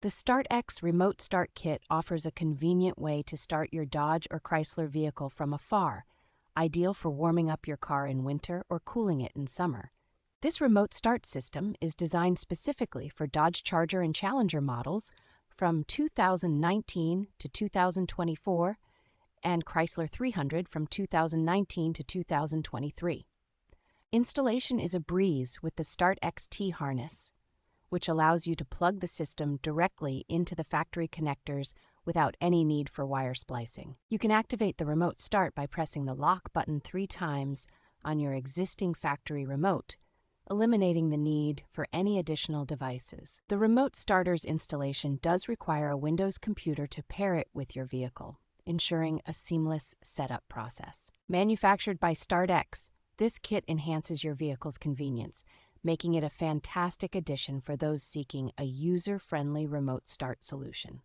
The StartX Remote Start Kit offers a convenient way to start your Dodge or Chrysler vehicle from afar, ideal for warming up your car in winter or cooling it in summer. This remote start system is designed specifically for Dodge Charger and Challenger models from 2019 to 2024 and Chrysler 300 from 2019 to 2023. Installation is a breeze with the StartXT harness, which allows you to plug the system directly into the factory connectors without any need for wire splicing. You can activate the remote start by pressing the lock button 3 times on your existing factory remote, eliminating the need for any additional devices. The remote starter's installation does require a Windows computer to pair it with your vehicle, ensuring a seamless setup process. Manufactured by StartX, this kit enhances your vehicle's convenience, making it a fantastic addition for those seeking a user-friendly remote start solution.